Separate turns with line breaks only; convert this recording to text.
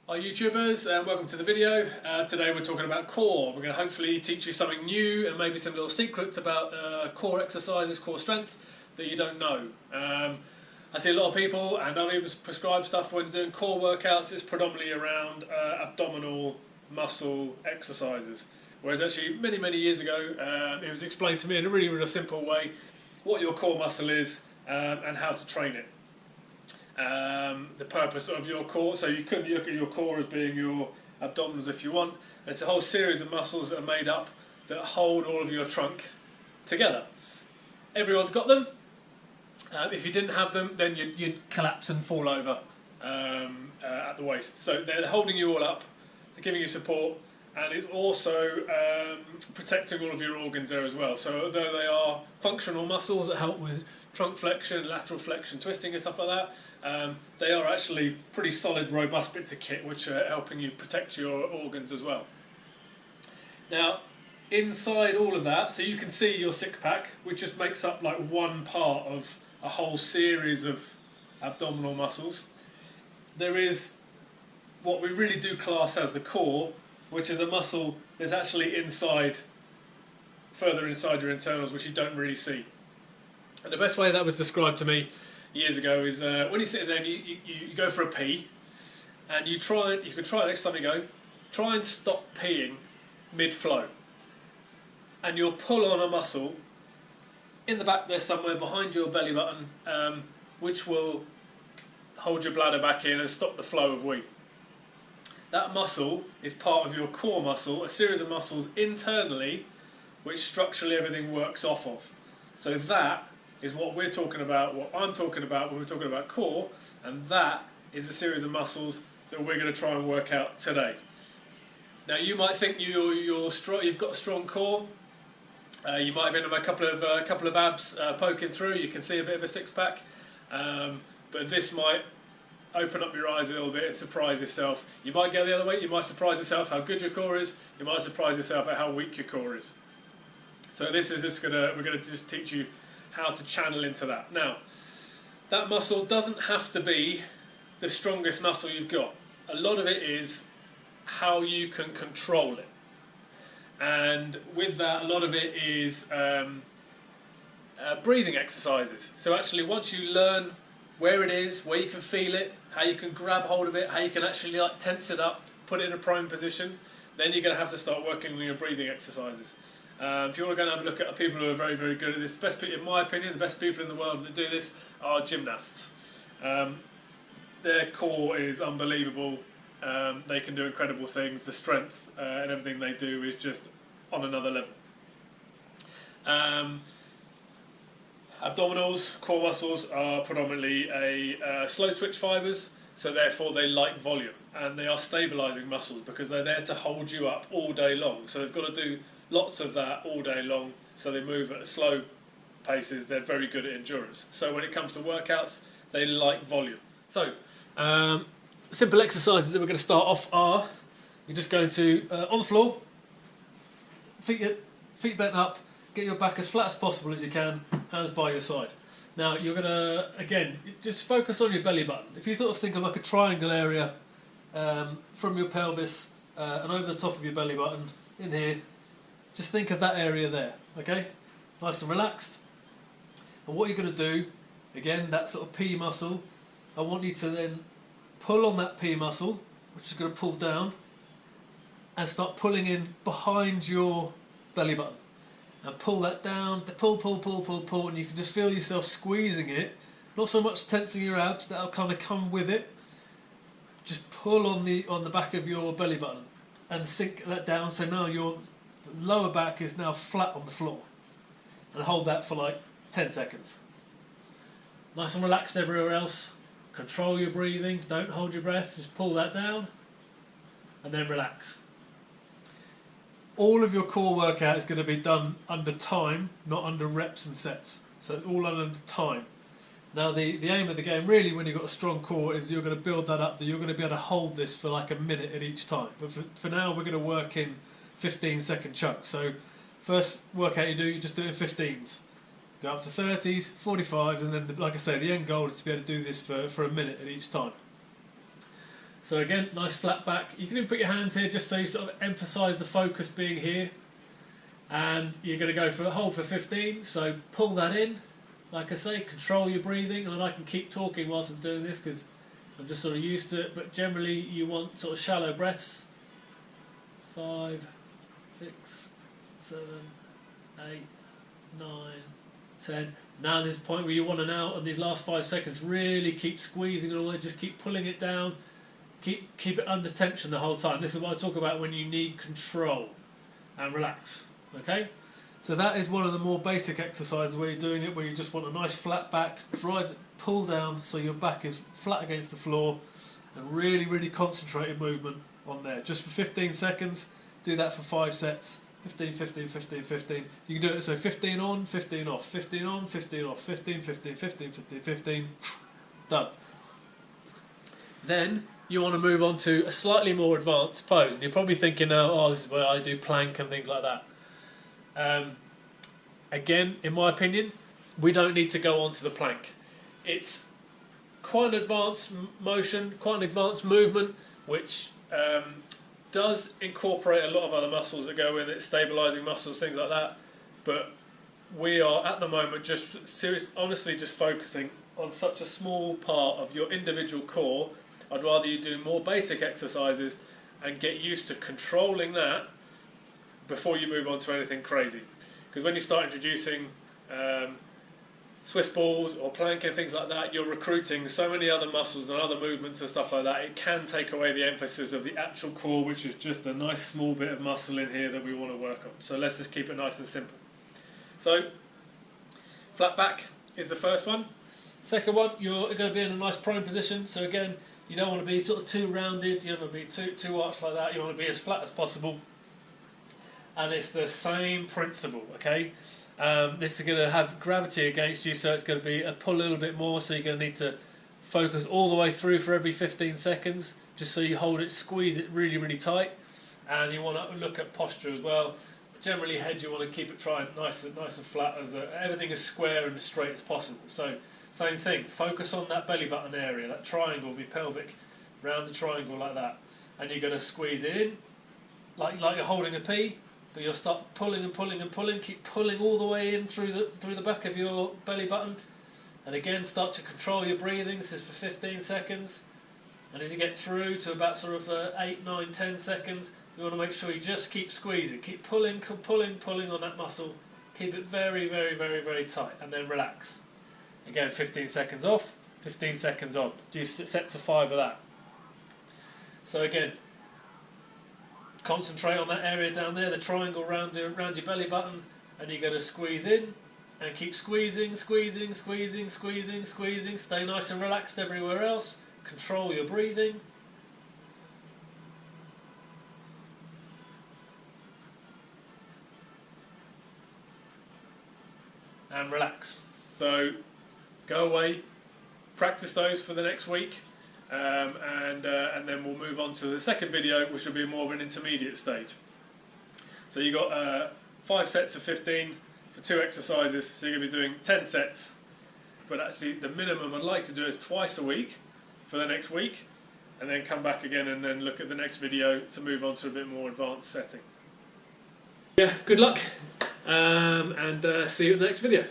Hi YouTubers, and welcome to the video. Today we're talking about core. We're going to hopefully teach you something new and maybe some little secrets about core exercises, core strength that you don't know. I see a lot of people, and I've even prescribed stuff when doing core workouts. It's predominantly around abdominal muscle exercises. Whereas actually many years ago it was explained to me in a really simple way what your core muscle is and how to train it. The purpose of your core, so you could look at your core as being your abdominals if you want. It's a whole series of muscles that are made up that hold all of your trunk together. Everyone's got them. If you didn't have them, then you'd collapse and fall over at the waist. So they're holding you all up, they're giving you support, and it's also protecting all of your organs there as well. So although they are functional muscles that help with trunk flexion, lateral flexion, twisting and stuff like that, they are actually pretty solid, robust bits of kit which are helping you protect your organs as well. Now, inside all of that, so you can see your six pack, which just makes up like one part of a whole series of abdominal muscles. There is what we really do class as the core, which is a muscle that's actually further inside your internals, which you don't really see. And the best way that was described to me years ago is when you're sitting there and you go for a pee, and you can try it next time you go, try and stop peeing mid-flow. And you'll pull on a muscle in the back there somewhere behind your belly button, which will hold your bladder back in and stop the flow of wee. That muscle is part of your core muscle, a series of muscles internally which structurally everything works off of. So that is what we're talking about, what I'm talking about when we're talking about core, and that is the series of muscles that we're going to try and work out today. Now you might think you've got a strong core. You might have a couple of abs poking through. You can see a bit of a six pack, but this might open up your eyes a little bit and surprise yourself. You might go the other way. You might surprise yourself how good your core is. You might surprise yourself at how weak your core is. So this is we're going to just teach you how to channel into that. Now, that muscle doesn't have to be the strongest muscle you've got. A lot of it is how you can control it. And with that, a lot of it is breathing exercises. So actually, once you learn where it is, where you can feel it, how you can grab hold of it, how you can actually tense it up, put it in a prone position, then you're going to have to start working on your breathing exercises. If you want to go and have a look at people who are very good at this, in my opinion, the best people in the world that do this are gymnasts. Their core is unbelievable. They can do incredible things. The strength and everything they do is just on another level. Abdominals, core muscles are predominantly slow twitch fibres, so therefore they like volume, and they are stabilising muscles because they're there to hold you up all day long. So they've got to do lots of that all day long, so they move at slow paces. They're very good at endurance. So when it comes to workouts, they like volume. So simple exercises that we're going to start off are, you're just going to, on the floor, feet bent up, get your back as flat as possible as you can, hands by your side. Now you're going to, again, just focus on your belly button. If you think of like a triangle area from your pelvis and over the top of your belly button, in here, just think of that area there, okay? Nice and relaxed. And what you're going to do, again, that sort of P muscle, I want you to then pull on that P muscle, which is going to pull down, and start pulling in behind your belly button. And pull that down, pull, and you can just feel yourself squeezing it. Not so much tensing your abs, that'll kind of come with it. Just pull on the back of your belly button and sink that down, so now your lower back is now flat on the floor. And hold that for like 10 seconds. Nice and relaxed everywhere else. Control your breathing, don't hold your breath, just pull that down and then relax. All of your core workout is going to be done under time, not under reps and sets. So it's all under time. Now the aim of the game really, when you've got a strong core, is you're going to build that up, that you're going to be able to hold this for like a minute at each time. But for now we're going to work in 15-second chunks. So first workout you just do it in 15s. Go up to 30s, 45s, and then, like I say, the end goal is to be able to do this for a minute at each time. So again, nice flat back. You can even put your hands here just so you sort of emphasise the focus being here. And you're going to go for a hold for 15, so pull that in. Like I say, control your breathing, and I can keep talking whilst I'm doing this because I'm just sort of used to it, but generally you want sort of shallow breaths. 5, 6, 7, 8, 9, 10. Now there's a point where you want to now, in these last 5 seconds, really keep squeezing it all, just keep pulling it down, keep it under tension the whole time. This is what I talk about when you need control and relax. Okay? So that is one of the more basic exercises where you're doing it, where you just want a nice flat back, pull down so your back is flat against the floor, and really, really concentrated movement on there. Just for 15 seconds, do that for 5 sets. 15, 15, 15, 15. You can do it so 15 on, 15 off, 15 on, 15 off, 15, 15, 15, 15, 15. Done. Then you want to move on to a slightly more advanced pose. And you're probably thinking now, oh, this is where I do plank and things like that. Again, in my opinion, we don't need to go on to the plank. It's quite an advanced motion, quite an advanced movement, which does incorporate a lot of other muscles that go in it, stabilising muscles, things like that. But we are at the moment honestly just focusing on such a small part of your individual core. I'd rather you do more basic exercises and get used to controlling that before you move on to anything crazy. Because when you start introducing Swiss balls or plank and things like that, you're recruiting so many other muscles and other movements and stuff like that, it can take away the emphasis of the actual core, which is just a nice small bit of muscle in here that we want to work on. So let's just keep it nice and simple. So flat back is the first one. Second one, you're going to be in a nice prone position. So again, you don't want to be sort of too rounded, you don't want to be too arched like that, you want to be as flat as possible. And it's the same principle, okay? This is going to have gravity against you, so it's going to be a pull a little bit more, so you're going to need to focus all the way through for every 15 seconds, just so you hold it, squeeze it really, really tight. And you want to look at posture as well. Generally, head, you want to keep it nice and flat, everything as square and as straight as possible. So, same thing, focus on that belly button area, that triangle of your pelvic, round the triangle like that. And you're going to squeeze it in, like you're holding a P. But you'll start pulling and pulling and pulling, keep pulling all the way in through the back of your belly button. And again, start to control your breathing. This is for 15 seconds. And as you get through to about sort of 8, 9, 10 seconds, you want to make sure you just keep squeezing. Keep pulling on that muscle. Keep it very, very, very, very tight. And then relax. Again, 15 seconds off, 15 seconds on. Do sets of 5 of that. So again, concentrate on that area down there, the triangle around your belly button, and you're going to squeeze in and keep squeezing, squeezing, squeezing, squeezing, squeezing. Stay nice and relaxed everywhere else. Control your breathing. And relax. So go away, practice those for the next week. And then we'll move on to the second video, which will be more of an intermediate stage. So you've got 5 sets of 15 for 2 exercises, so you're going to be doing 10 sets. But actually the minimum I'd like to do is twice a week for the next week, and then come back again and then look at the next video to move on to a bit more advanced setting. Yeah, good luck, and see you in the next video.